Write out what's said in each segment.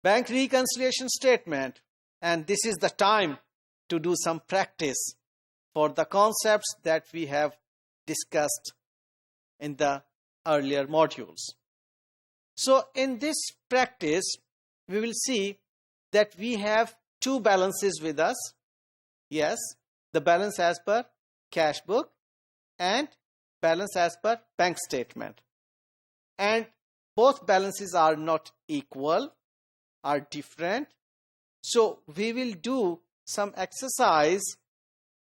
bank reconciliation statement, and this is the time to do some practice for the concepts that we have discussed in the earlier modules. So in this practice, we will see that we have two balances with us. Yes, the balance as per cash book and balance as per bank statement. And both balances are not equal, are different. So we will do some exercise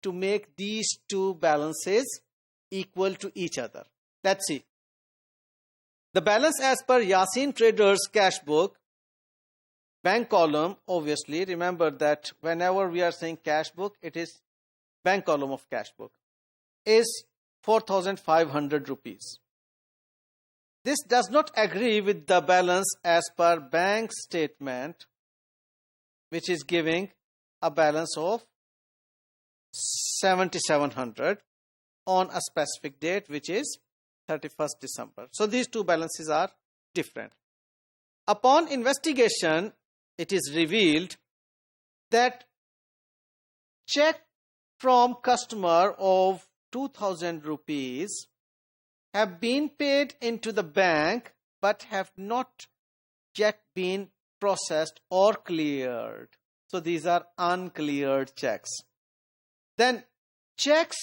to make these two balances equal to each other. Let's see. The balance as per Yasin Traders cash book, bank column, obviously, remember that whenever we are saying cash book, it is bank column of cash book, is 4,500 rupees. This does not agree with the balance as per bank statement, which is giving a balance of 7,700 on a specific date, which is 31st December. So these two balances are different. Upon investigation, it is revealed that check from customer of 2,000 rupees have been paid into the bank but have not yet been processed or cleared. So these are uncleared checks. Then checks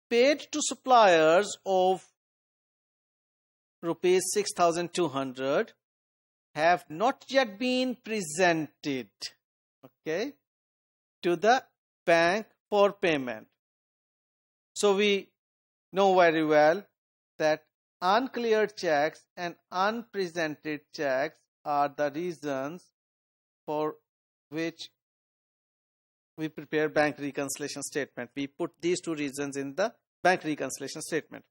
paid to suppliers of rupees 6,200 have not yet been presented, okay, to the bank for payment. So we know very well that uncleared checks and unpresented checks are the reasons for which we prepare bank reconciliation statement. We put these two reasons in the bank reconciliation statement.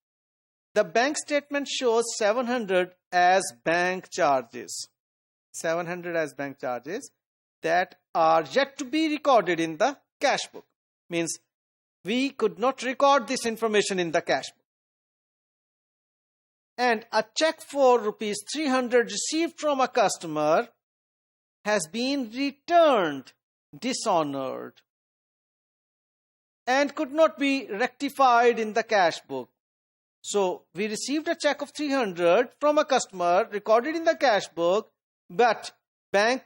The bank statement shows 700 as bank charges. 700 as bank charges that are yet to be recorded in the cash book. Means we could not record this information in the cash book. And a check for rupees 300 received from a customer has been returned dishonored and could not be rectified in the cash book. So we received a check of 300 from a customer recorded in the cash book, but bank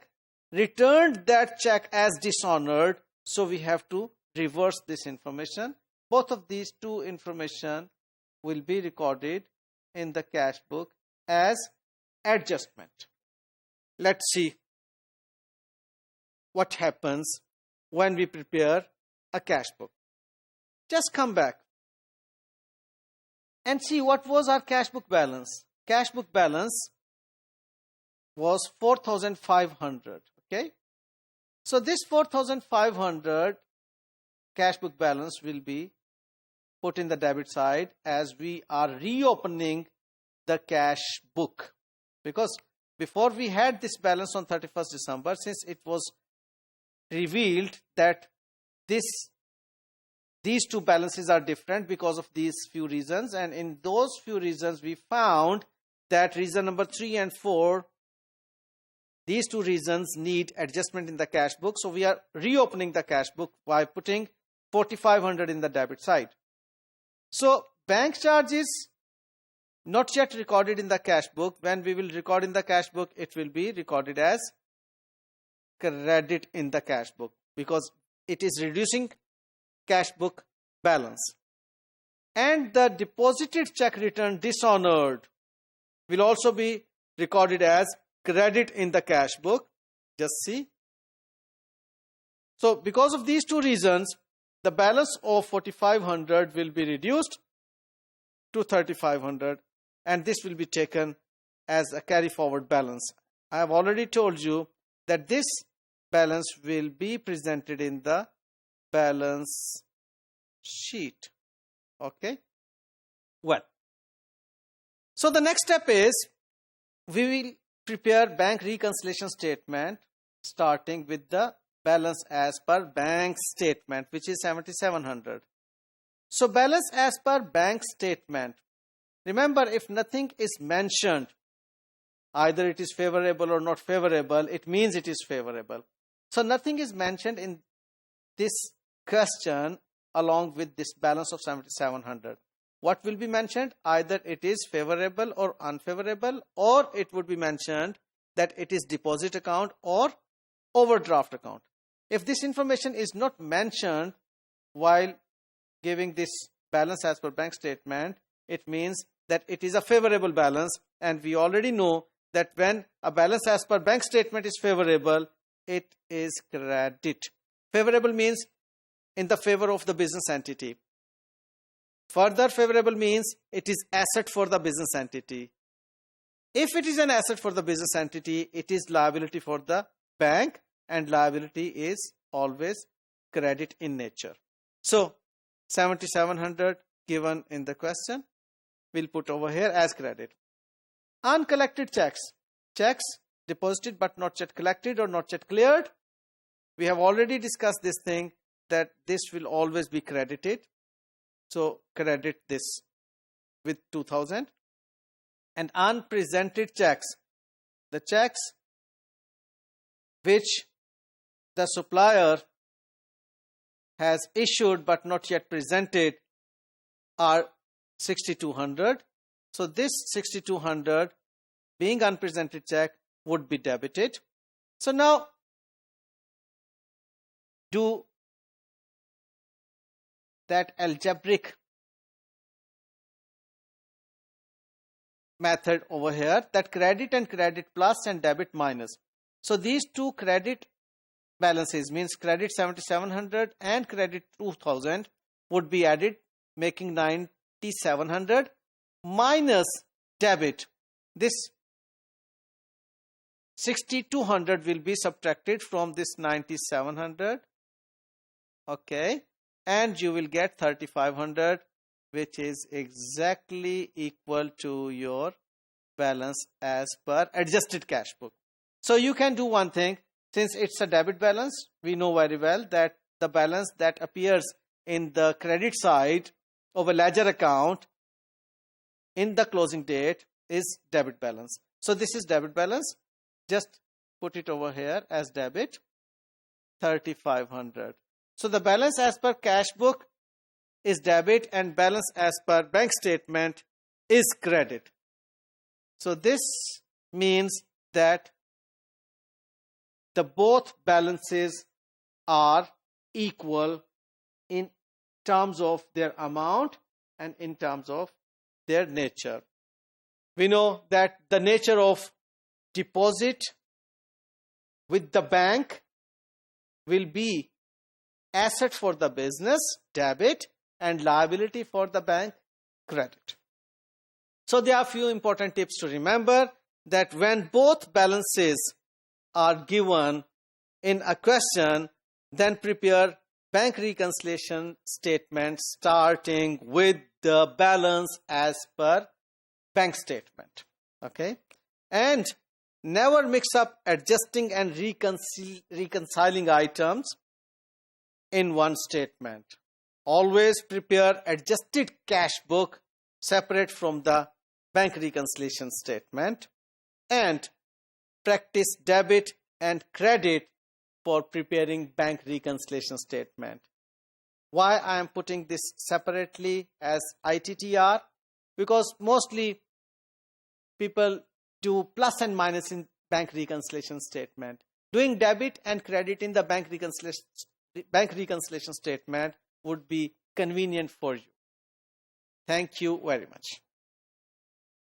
returned that check as dishonored. So we have to reverse this information. Both of these two information will be recorded in the cash book as adjustment. Let's see what happens when we prepare a cash book. Just come back and see what was our cash book balance. Cash book balance was 4,500. Okay. So this 4,500 cash book balance will be put in the debit side as we are reopening the cash book. Because before we had this balance on 31st December, since it was revealed that these two balances are different because of these few reasons, and in those few reasons we found that reason number 3 and 4, these two reasons need adjustment in the cash book. So we are reopening the cash book by putting 4,500 in the debit side. So bank charges not yet recorded in the cash book. When we will record in the cash book, it will be recorded as credit in the cash book because it is reducing cash book balance. And the deposited check return dishonored will also be recorded as credit in the cash book. Just see. So because of these two reasons, the balance of 4,500 will be reduced to 3,500, and this will be taken as a carry forward balance. I have already told you that this balance will be presented in the balance sheet. Okay. Well, so the next step is we will prepare bank reconciliation statement starting with the balance as per bank statement, which is 7,700. So balance as per bank statement. Remember, if nothing is mentioned either it is favorable or not favorable, it means it is favorable. So nothing is mentioned in this question along with this balance of 7,700. What will be mentioned? Either it is favorable or unfavorable, or it would be mentioned that it is deposit account or overdraft account. If this information is not mentioned while giving this balance as per bank statement, it means that it is a favorable balance, and we already know that when a balance as per bank statement is favorable, it is credit. Favorable means in the favor of the business entity. Further, favorable means it is asset for the business entity. If it is an asset for the business entity, it is liability for the bank, and liability is always credit in nature. So 7,700 given in the question, we'll put over here as credit. Uncollected checks. Checks deposited but not yet collected or not yet cleared. We have already discussed this thing, that this will always be credited. So credit this with 2,000. And unpresented checks. The checks which the supplier has issued but not yet presented are 6,200. So this 6,200 being unpresented check would be debited. So now do that algebraic method over here, that credit and credit plus and debit minus. So these two credit balances, means credit 7,700 and credit 2,000, would be added, making 9,700 minus debit. This 6,200 will be subtracted from this 9,700. Okay. And you will get 3,500, which is exactly equal to your balance as per adjusted cash book. So you can do one thing. Since it's a debit balance, we know very well that the balance that appears in the credit side of a ledger account in the closing date is debit balance. So this is debit balance. Just put it over here as debit, 3,500. So the balance as per cash book is debit and balance as per bank statement is credit. So this means that the both balances are equal in terms of their amount and in terms of their nature. We know that the nature of deposit with the bank will be asset for the business, debit, and liability for the bank, credit. So there are a few important tips to remember, that when both balances are given in a question, then prepare bank reconciliation statement starting with the balance as per bank statement. Okay? And never mix up adjusting and reconciling items in one statement. Always prepare adjusted cash book separate from the bank reconciliation statement, and practice debit and credit for preparing bank reconciliation statement. Why I am putting this separately as ITTR? Because mostly people do plus and minus in bank reconciliation statement. Doing debit and credit in the bank reconciliation statement would be convenient for you. Thank you very much.